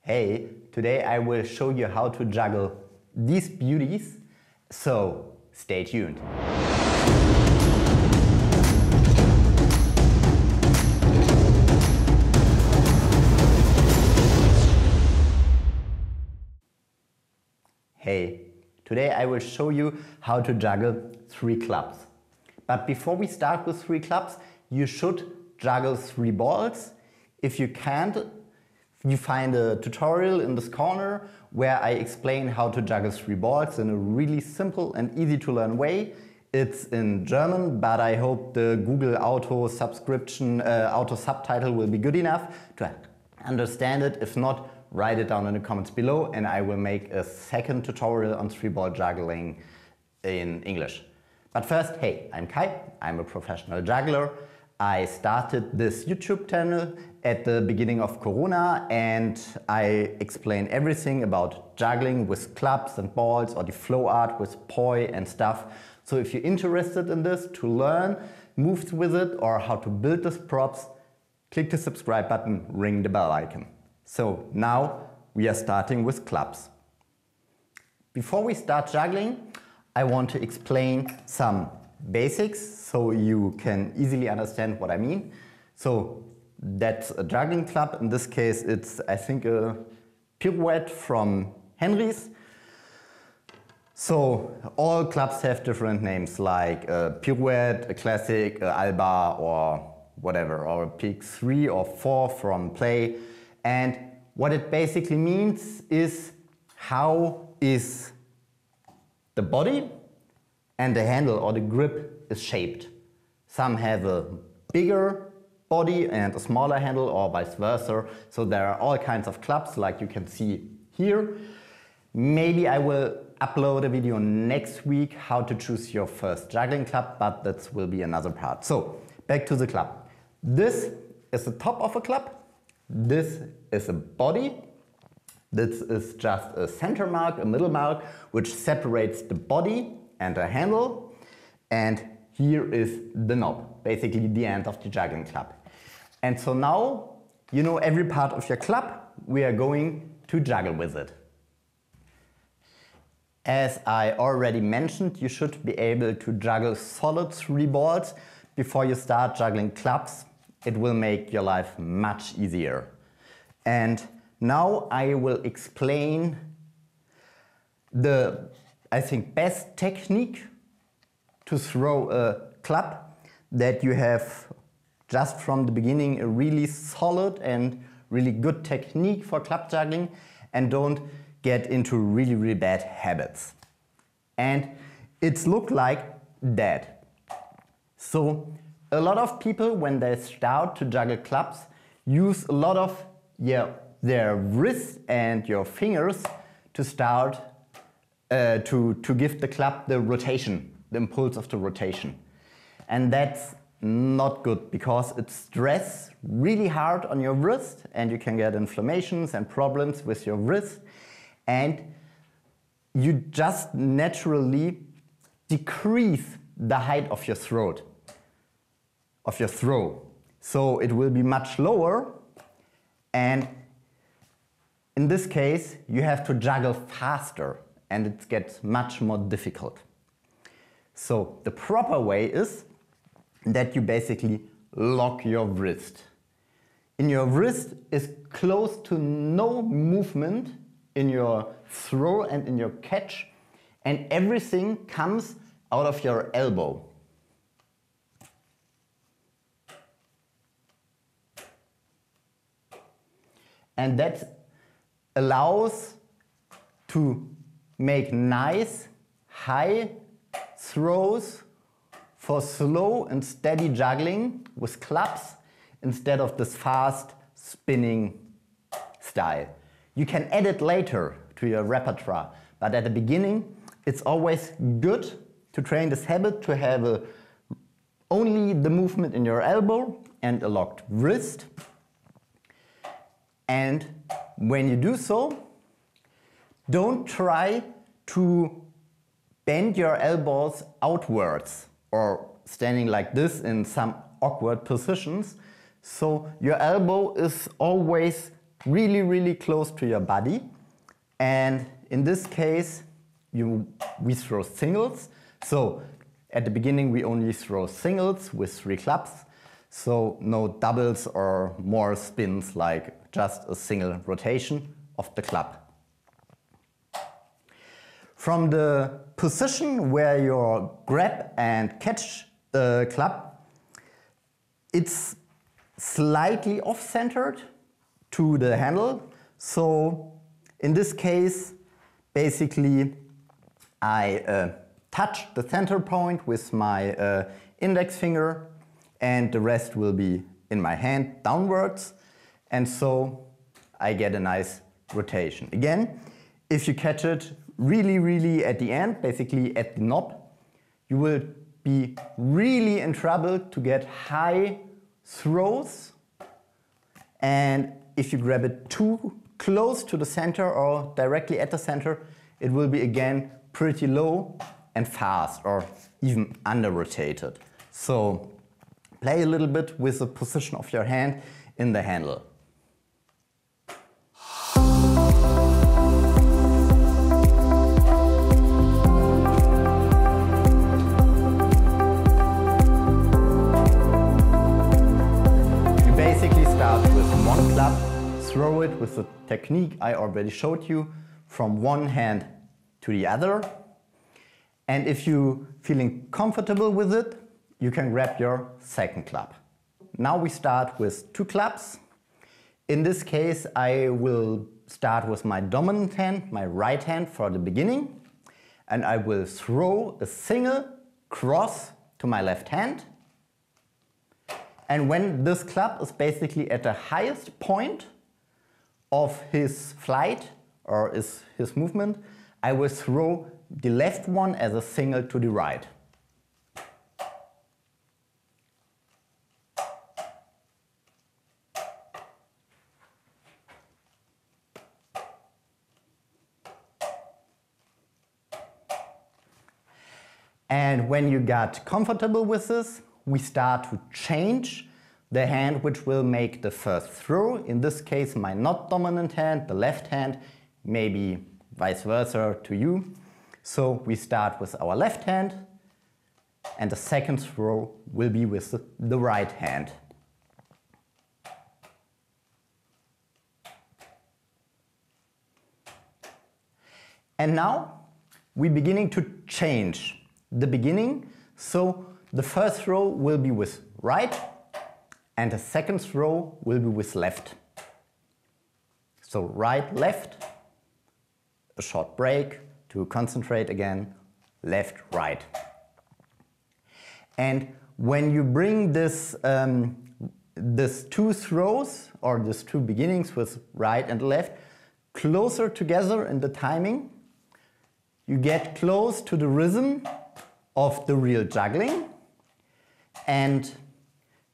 Hey, today I will show you how to juggle these beauties, so stay tuned. Hey, today I will show you how to juggle 3 clubs. But before we start with 3 clubs, you should juggle 3 balls. If you can't, you find a tutorial in this corner where I explain how to juggle 3 balls in a really simple and easy to learn way. It's in German, but I hope the Google auto subtitle will be good enough to understand it. If not, write it down in the comments below and I will make a second tutorial on 3-ball juggling in English. But first, hey, I'm Kai, I'm a professional juggler. I started this YouTube channel at the beginning of Corona and I explain everything about juggling with clubs and balls or the flow art with poi and stuff. So if you're interested in this, to learn moves with it or how to build these props, click the subscribe button, ring the bell icon. So now we are starting with clubs. Before we start juggling, I want to explain some basics so you can easily understand what I mean. So that's a juggling club. In this case, it's I think a pirouette from Henry's. So all clubs have different names like a pirouette, a classic, a alba or whatever, or a pick 3 or 4 from play. And what it basically means is how is the body and the handle or the grip is shaped. Some have a bigger body and a smaller handle or vice versa. So there are all kinds of clubs like you can see here. Maybe I will upload a video next week how to choose your first juggling club, but that will be another part. So back to the club. This is the top of a club. This is a body. This is just a center mark, a middle mark, which separates the body and the handle. And here is the knob, basically the end of the juggling club. And so now you know every part of your club. We are going to juggle with it. As I already mentioned, you should be able to juggle solid 3 balls before you start juggling clubs. It will make your life much easier. And now I will explain the, I think, best technique to throw a club that you have just from the beginning a really solid and really good technique for club juggling and don't get into really bad habits. And it's look like that. So a lot of people when they start to juggle clubs use a lot of their wrists and your fingers to start to give the club the rotation, the impulse of the rotation. And that's not good because it stresses really hard on your wrist and you can get inflammations and problems with your wrist and you just naturally decrease the height of your throw. So it will be much lower and in this case you have to juggle faster and it gets much more difficult. So the proper way is that you basically lock your wrist. In your wrist is close to no movement in your throw and in your catch and everything comes out of your elbow. And that allows to make nice high throws for slow and steady juggling with clubs instead of this fast spinning style. You can add it later to your repertoire, but at the beginning it's always good to train this habit to have only the movement in your elbow and a locked wrist. And when you do so, don't try to bend your elbows outwards or standing like this in some awkward positions. So your elbow is always really close to your body. And in this case, we throw singles. So at the beginning, we only throw singles with 3 clubs. So no doubles or more spins, like just a single rotation of the club. From the position where you grab and catch the club, it's slightly off-centered to the handle. So in this case, basically, I touch the center point with my index finger, and the rest will be in my hand downwards. And so I get a nice rotation. Again, if you catch it really at the end, basically at the knob, you will be really in trouble to get high throws. And if you grab it too close to the center or directly at the center, it will be again pretty low and fast or even under-rotated. So play a little bit with the position of your hand in the handle. You basically start with one club, throw it with the technique I already showed you from one hand to the other. And if you're feeling comfortable with it, you can grab your second club. Now we start with 2 clubs. In this case, I will start with my dominant hand, my right hand for the beginning. And I will throw a single cross to my left hand. And when this club is basically at the highest point of his flight or his movement, I will throw the left one as a single to the right. And when you got comfortable with this, we start to change the hand which will make the first throw. In this case, my not dominant hand, the left hand, maybe vice versa to you. So we start with our left hand, and the second throw will be with the right hand. And now we're beginning to change the beginning. So the first throw will be with right, and the second throw will be with left. So right, left, a short break to concentrate again, left, right. And when you bring this 2 throws or these 2 beginnings with right and left closer together in the timing, you get close to the rhythm of the real juggling. And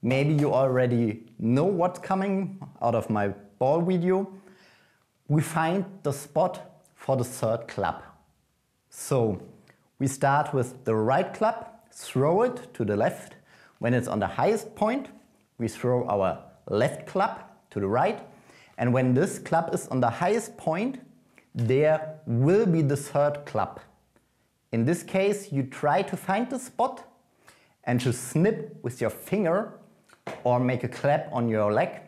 maybe you already know what's coming out of my ball video. We find the spot for the third club. So we start with the right club, throw it to the left. When it's on the highest point, we throw our left club to the right. And when this club is on the highest point, there will be the third club. In this case, you try to find the spot and to snip with your finger or make a clap on your leg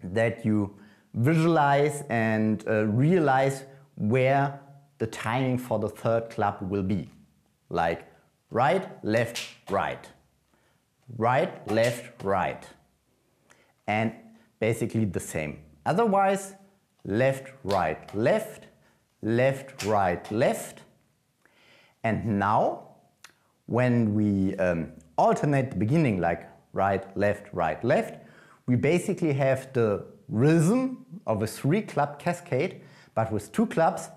that you visualize and realize where the timing for the third club will be. Like right, left, right. Right, left, right. And basically the same. Otherwise, left, right, left, left, right, left. And now, when we alternate the beginning, like right, left, we basically have the rhythm of a 3 club cascade, but with 2 clubs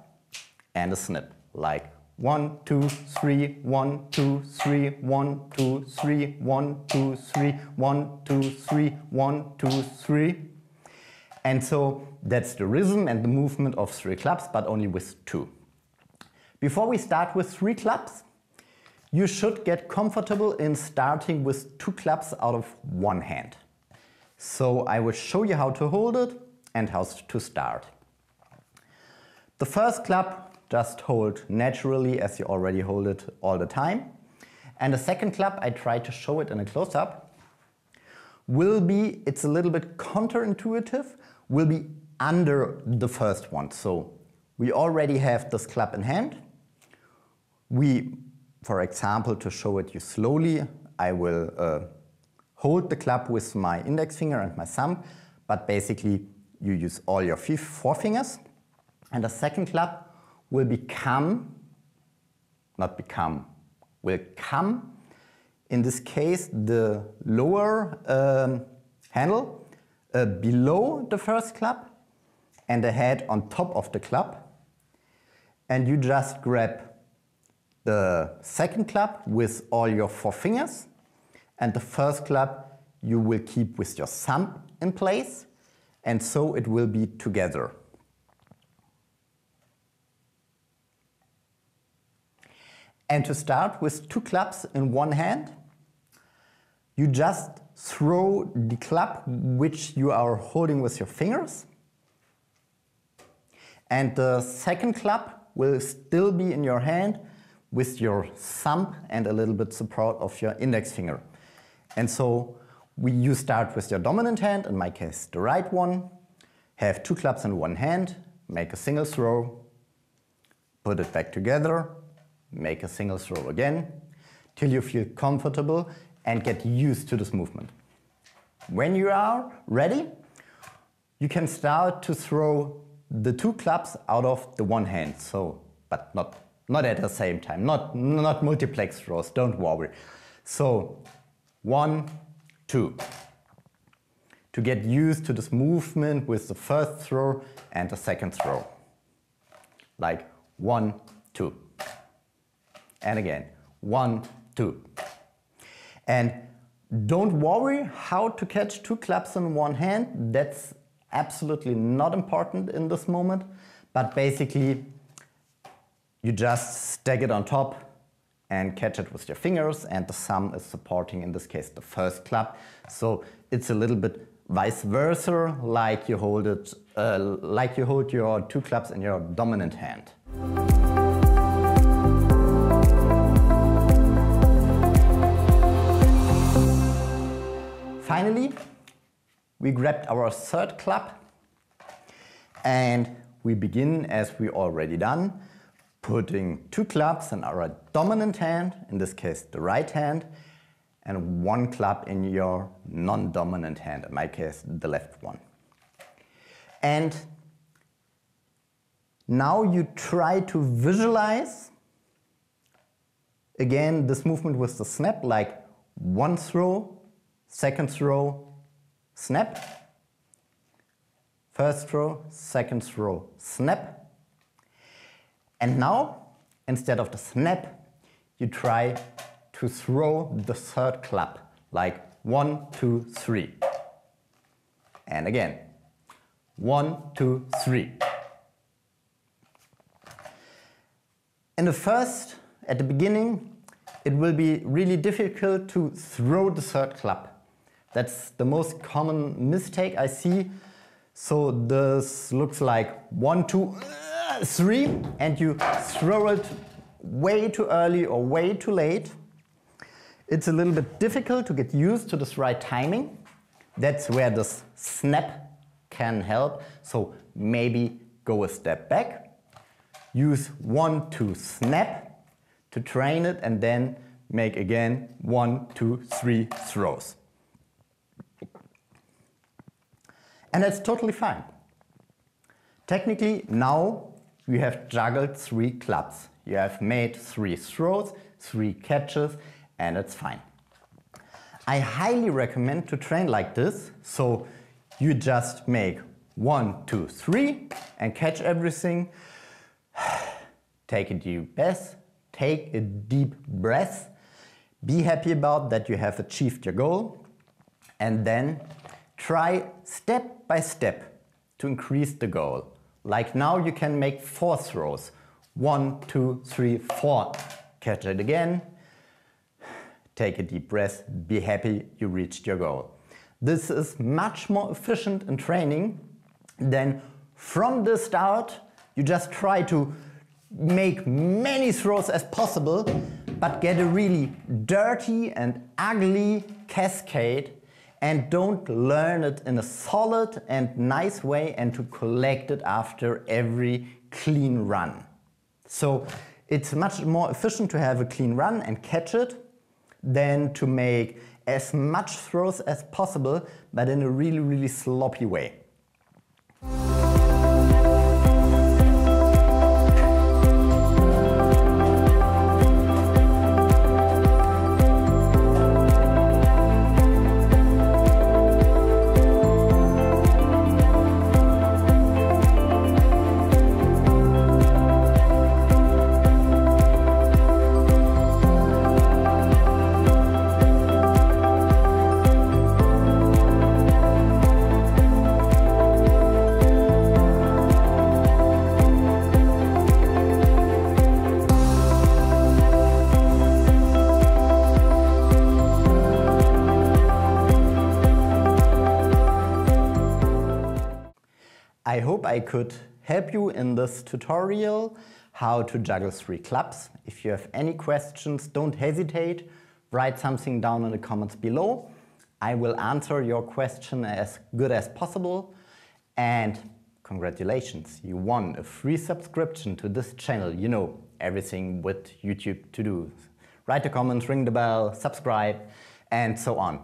and a snip, like 1, 2, 3, 1, 2, 3, 1, 2, 3, 1, 2, 3, 1, 2, 3, 1, 2, 3. And so that's the rhythm and the movement of 3 clubs, but only with 2. Before we start with 3 clubs, you should get comfortable in starting with 2 clubs out of one hand. So I will show you how to hold it, and how to start. The first club, just hold naturally as you already hold it all the time. And the second club, I try to show it in a close-up, will be, it's a little bit counterintuitive, will be under the first one. So we already have this club in hand. For example, to show it you slowly, I will hold the club with my index finger and my thumb, but basically you use all your four fingers. And the second club will come, in this case, the lower handle below the first club and the head on top of the club. And you just grab the second club with all your four fingers, and the first club you will keep with your thumb in place, and so it will be together. And to start with two clubs in one hand, you just throw the club which you are holding with your fingers, and the second club will still be in your hand with your thumb and a little bit support of your index finger. And so you start with your dominant hand, in my case the right one, have two clubs in one hand, make a single throw, put it back together, make a single throw again, till you feel comfortable and get used to this movement. When you are ready, you can start to throw the two clubs out of the one hand, but not at the same time, not multiplex throws, don't worry. So 1, 2. To get used to this movement with the first throw and the second throw. Like 1, 2. And again, 1, 2. And don't worry how to catch two clubs in one hand. That's absolutely not important in this moment. But basically, you just stack it on top and catch it with your fingers, and the thumb is supporting, in this case, the first club. So it's a little bit vice versa, like you hold your two clubs in your dominant hand. Finally, we grabbed our third club and we begin, as we already done, putting two clubs in our dominant hand, in this case the right hand, and one club in your non-dominant hand, in my case the left one. And now you try to visualize again this movement with the snap, like one throw, second throw, snap, first throw, second throw, snap. And now, instead of the snap, you try to throw the third club, like 1, 2, 3. And again, 1, 2, 3. At the beginning, it will be really difficult to throw the third club. That's the most common mistake I see. So this looks like 1, 2, 3, and you throw it way too early or way too late. It's a little bit difficult to get used to this right timing. That's where this snap can help. So maybe go a step back, use 1, 2, snap to train it, and then make again 1, 2, 3 throws. And that's totally fine. Technically, now you have juggled 3 clubs. You have made 3 throws, 3 catches, and it's fine. I highly recommend to train like this, so you just make 1, 2, 3 and catch everything. Take a deep breath. Be happy about that you have achieved your goal, and then try step by step to increase the goal. Like now you can make 4 throws. 1, 2, 3, 4. Catch it again. Take a deep breath. Be happy you reached your goal. This is much more efficient in training then from the start, you just try to make many throws as possible, but get a really dirty and ugly cascade, and don't learn it in a solid and nice way and to collect it after every clean run. So it's much more efficient to have a clean run and catch it than to make as much throws as possible, but in a really, really sloppy way. I hope I could help you in this tutorial how to juggle 3 clubs. If you have any questions, don't hesitate. Write something down in the comments below. I will answer your question as good as possible. And congratulations, you won a free subscription to this channel. You know, everything with YouTube to do. Write a comment, ring the bell, subscribe, and so on.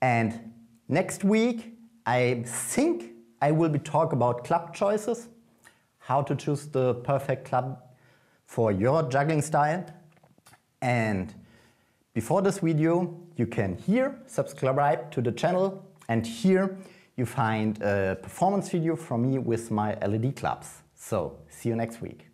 And next week, I think I will be talking about club choices, how to choose the perfect club for your juggling style. And before this video, you can here subscribe to the channel, and here you find a performance video from me with my LED clubs. So see you next week.